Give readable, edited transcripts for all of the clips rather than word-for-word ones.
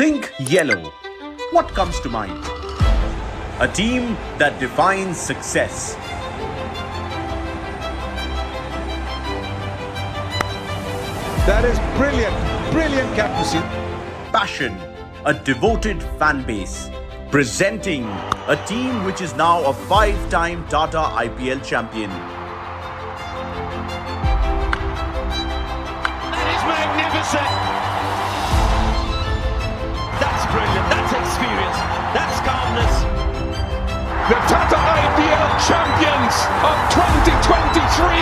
Think yellow. What comes to mind? A team that defines success. That is brilliant, brilliant captaincy. Passion, a devoted fan base. Presenting a team which is now a 5-time TATA IPL champion. That is magnificent. That's brilliant. That's experience. That's calmness. The TATA IPL champions of 2023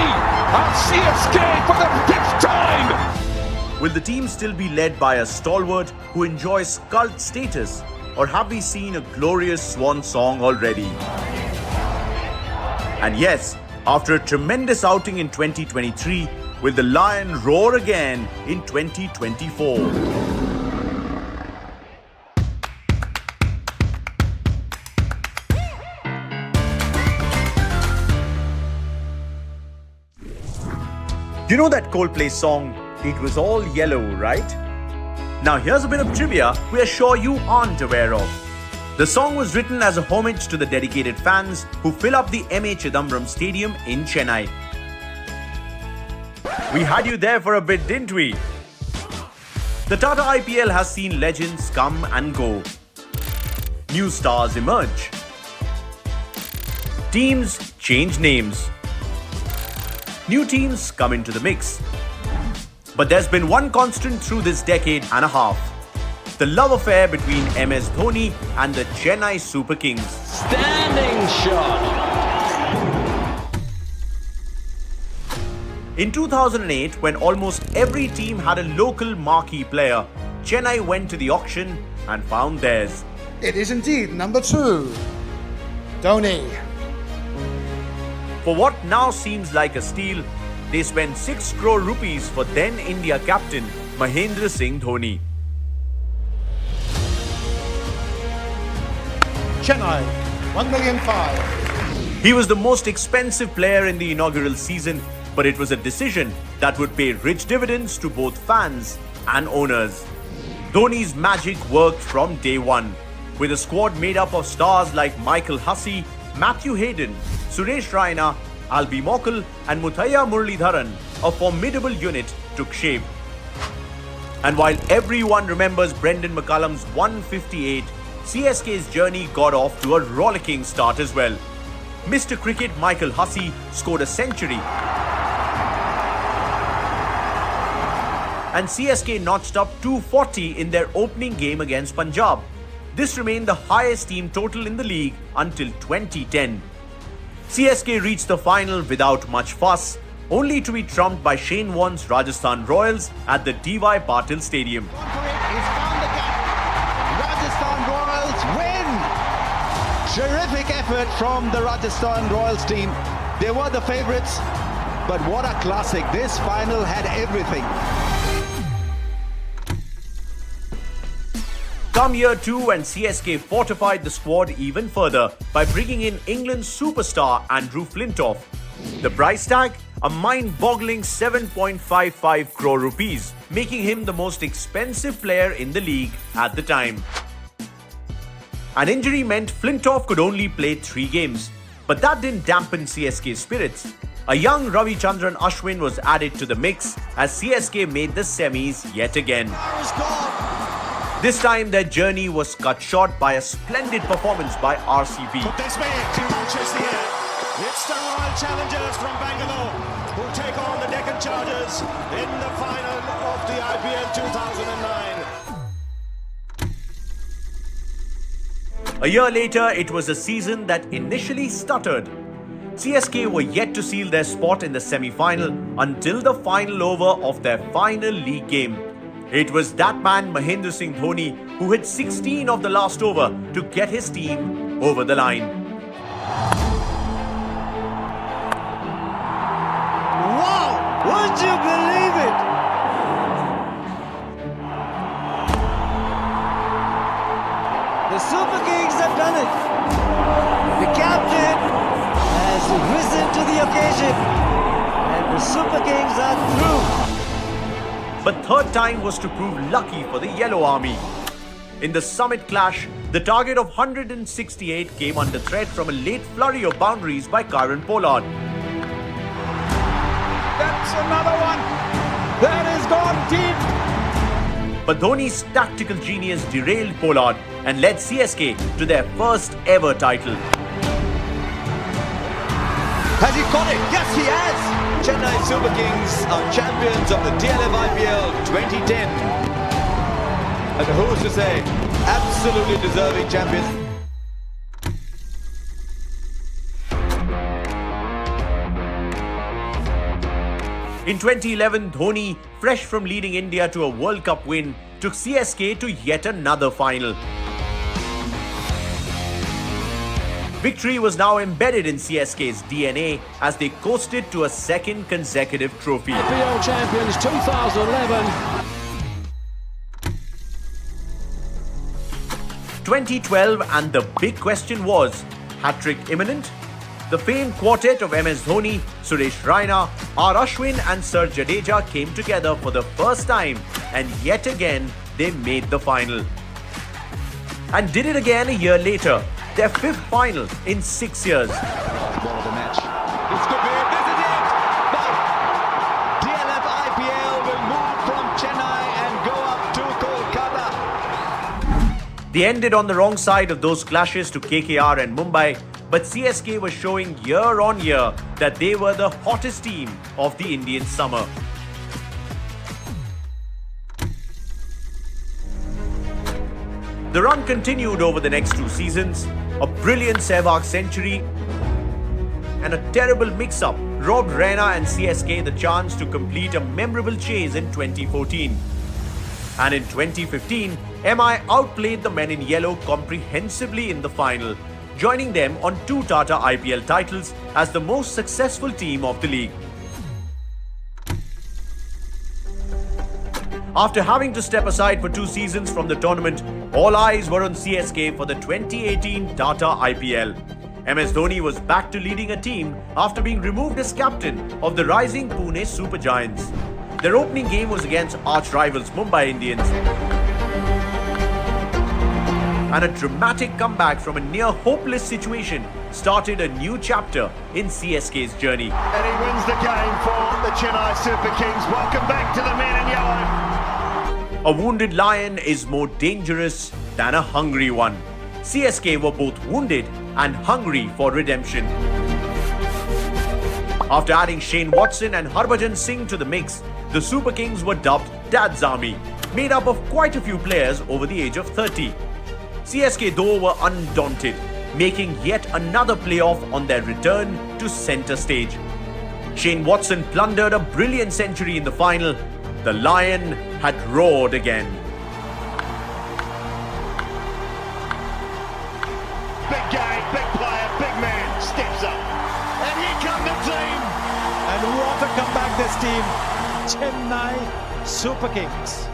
are CSK for the 5th time. Will the team still be led by a stalwart who enjoys cult status? Or have we seen a glorious swan song already? And yes, after a tremendous outing in 2023, will the lion roar again in 2024? You know that Coldplay song, It Was All Yellow, right? Now here's a bit of trivia we are sure you aren't aware of. The song was written as a homage to the dedicated fans who fill up the M.A. Chidambaram Stadium in Chennai. We had you there for a bit, didn't we? The TATA IPL has seen legends come and go. New stars emerge. Teams change names. New teams come into the mix. But there's been one constant through this decade and a half. The love affair between msdhoni and the chennaisuperkings. Standing shot. In 2008, when almost every team had a local marquee player, Chennai went to the auction and found theirs. It is indeed number 2, Dhoni. For what now seems like a steal, they spent 6 crore rupees for then India captain Mahendra Singh Dhoni. Chennai, 1,500,000. He was the most expensive player in the inaugural season, but it was a decision that would pay rich dividends to both fans and owners. Dhoni's magic worked from day one, with a squad made up of stars like Michael Hussey, Matthew Hayden, Suresh Raina, Albi Mokal and Muthaiya Muralidharan, a formidable unit took shape. And while everyone remembers Brendan McCullum's 158, CSK's journey got off to a rollicking start as well. Mr. Cricket Michael Hussey scored a century. And CSK notched up 240 in their opening game against Punjab. This remained the highest team total in the league until 2010. CSK reached the final without much fuss, only to be trumped by Shane Warne's Rajasthan Royals at the D.Y. Patil Stadium. He's found the gap. Rajasthan Royals win. Terrific effort from the Rajasthan Royals team. They were the favourites, but what a classic. This final had everything. Come year 2 and CSK fortified the squad even further by bringing in England's superstar Andrew Flintoff. The price tag? A mind-boggling 7.55 crore rupees, making him the most expensive player in the league at the time. An injury meant Flintoff could only play 3 games, but that didn't dampen CSK's spirits. A young Ravichandran Ashwin was added to the mix as CSK made the semis yet again. This time their journey was cut short by a splendid performance by RCB. This way to Manchester here. It's the Royal Challengers from Bangalore who take on the Deccan Chargers in the final of the IPL 2009. A year later, it was a season that initially stuttered. CSK were yet to seal their spot in the semi-final until the final over of their final league game. It was that man Mahendra Singh Dhoni who hit 16 of the last over to get his team over the line. Wow! Would you believe it? The Super Kings have done it. The captain has risen to the occasion. And the Super Kings are through. But third time was to prove lucky for the Yellow Army. In the summit clash, the target of 168 came under threat from a late flurry of boundaries by Kieron Pollard. That's another one. That has gone deep. But Dhoni's tactical genius derailed Pollard and led CSK to their first ever title. Has he got it? Yes, he has! Chennai Super Kings are champions of the DLF IPL 2010. And who's to say, absolutely deserving champions. In 2011, Dhoni, fresh from leading India to a World Cup win, took CSK to yet another final. Victory was now embedded in CSK's DNA as they coasted to a second consecutive trophy. IPL champions 2011. 2012, and the big question was, hat-trick imminent? The famed quartet of msdhoni, Suresh Raina, R. Ashwin and Sir Jadeja came together for the first time, and yet again they made the final. And did it again a year later, their fifth final in 6 years. Ball of the match. This could be it. This is it. But DLF IPL will move from Chennai and go up to Kolkata. They ended on the wrong side of those clashes to KKR and Mumbai, but CSK was showing year on year that they were the hottest team of the Indian summer. The run continued over the next 2 seasons. A brilliant Sehwag century and a terrible mix-up robbed Raina and CSK the chance to complete a memorable chase in 2014. And in 2015, MI outplayed the men in yellow comprehensively in the final, joining them on 2 TATA IPL titles as the most successful team of the league. After having to step aside for 2 seasons from the tournament, all eyes were on CSK for the 2018 TATA IPL. MS Dhoni was back to leading a team after being removed as captain of the rising Pune Super Giants. Their opening game was against arch-rivals Mumbai Indians. And a dramatic comeback from a near-hopeless situation started a new chapter in CSK's journey. And he wins the game for the Chennai Super Kings. Welcome back to the men in yellow. A wounded lion is more dangerous than a hungry one. CSK were both wounded and hungry for redemption. After adding Shane Watson and Harbhajan Singh to the mix, the Super Kings were dubbed Dad's Army, made up of quite a few players over the age of 30. CSK though were undaunted, making yet another playoff on their return to centre stage. Shane Watson plundered a brilliant century in the final. The Lion had roared again. Big game, big player, big man, steps up. And here come the team. And what a comeback this team. Chennai Super Kings.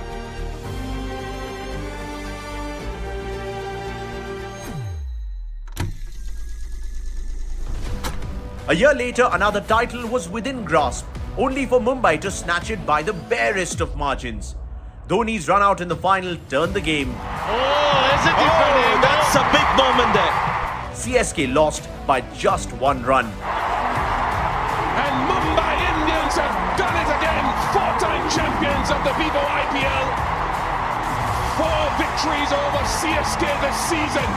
A year later, another title was within grasp, only for Mumbai to snatch it by the barest of margins. Dhoni's run out in the final turned the game. Is it defending? That's a big moment there. CSK lost by just 1 run. And Mumbai Indians have done it again. 4-time champions of the Vivo IPL. 4 victories over CSK this season.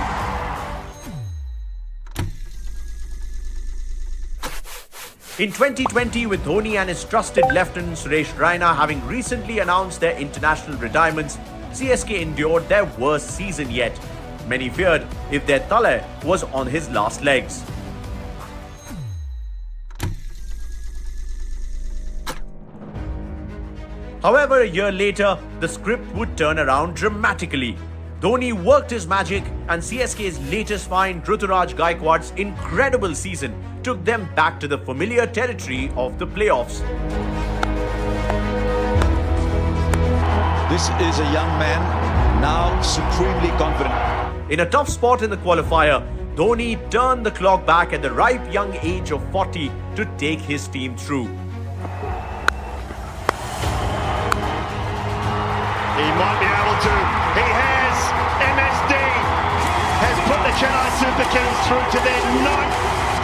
In 2020, with Dhoni and his trusted lieutenant Suresh Raina having recently announced their international retirements, CSK endured their worst season yet. Many feared if their thala was on his last legs. However, a year later, the script would turn around dramatically. Dhoni worked his magic, and CSK's latest find, Ruturaj Gaikwad's incredible season, took them back to the familiar territory of the playoffs. This is a young man now supremely confident. In a tough spot in the qualifier, Dhoni turned the clock back at the ripe young age of 40 to take his team through. He might be able to. He has. MSD has put the Chennai Super Kings through to their 9th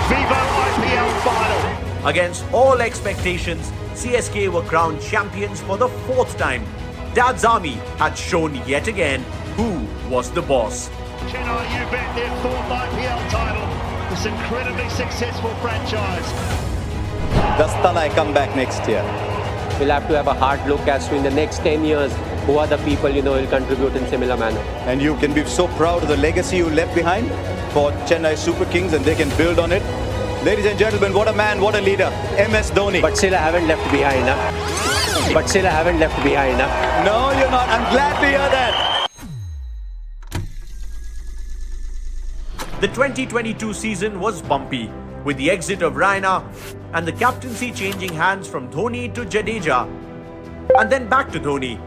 Vivo IPL final. Against all expectations, CSK were crowned champions for the 4th time. Dad's Army had shown yet again who was the boss. Chennai, you bet, their 4th IPL title. This incredibly successful franchise. Does Thala come back next year? We'll have to have a hard look as to in the next 10 years who are the people will contribute in similar manner. And you can be so proud of the legacy you left behind for Chennai Super Kings, and they can build on it. Ladies and gentlemen, what a man, what a leader, msdhoni. But still I haven't left behind. But still I haven't left behind. No, you're not. I'm glad to hear that. The 2022 season was bumpy, with the exit of Raina and the captaincy changing hands from Dhoni to Jadeja, and then back to Dhoni.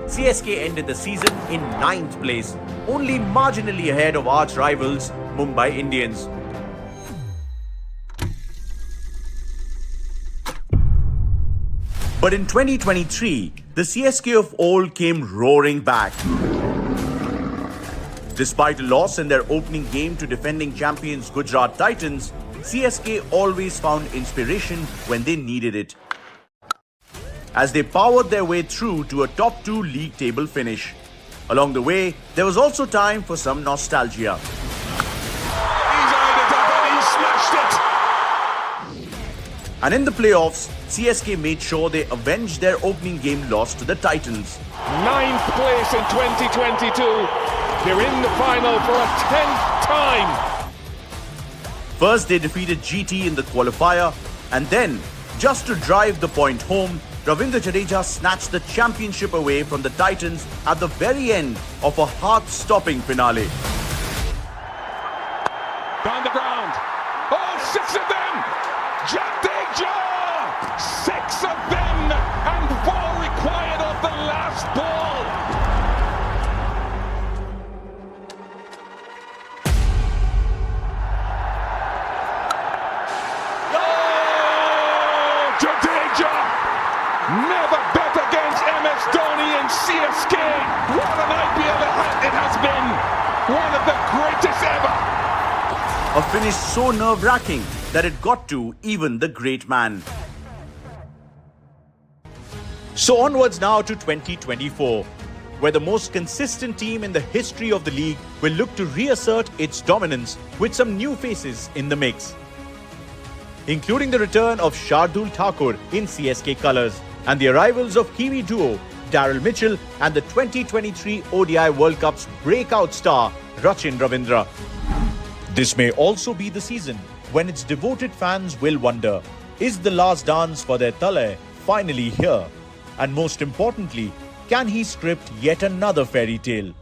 CSK ended the season in 9th place, only marginally ahead of arch rivals Mumbai Indians. But in 2023, the CSK of old came roaring back. Despite a loss in their opening game to defending champions Gujarat Titans, CSK always found inspiration when they needed it, as they powered their way through to a top 2 league table finish. Along the way, there was also time for some nostalgia. He's on the top and he smashed it. And in the playoffs, CSK made sure they avenged their opening game loss to the Titans. 9th place in 2022. They're in the final for a 10th time. First, they defeated GT in the qualifier, and then, just to drive the point home, Ravindra Jadeja snatched the championship away from the Titans at the very end of a heart-stopping finale. Down the ground. Oh, 6 of them! Jadeja! 6 of them! And 4 required of the last ball. Oh! Jadeja! Never bet against msdhoni and CSK. What an IPL it has been. One of the greatest ever. A finish so nerve-wracking that it got to even the great man. So onwards now to 2024, where the most consistent team in the history of the league will look to reassert its dominance with some new faces in the mix, including the return of Shardul Thakur in CSK colours and the arrivals of Kiwi duo Daryl Mitchell and the 2023 ODI World Cup's breakout star Rachin Ravindra. This may also be the season when its devoted fans will wonder, is the last dance for their thala finally here? And most importantly, can he script yet another fairy tale?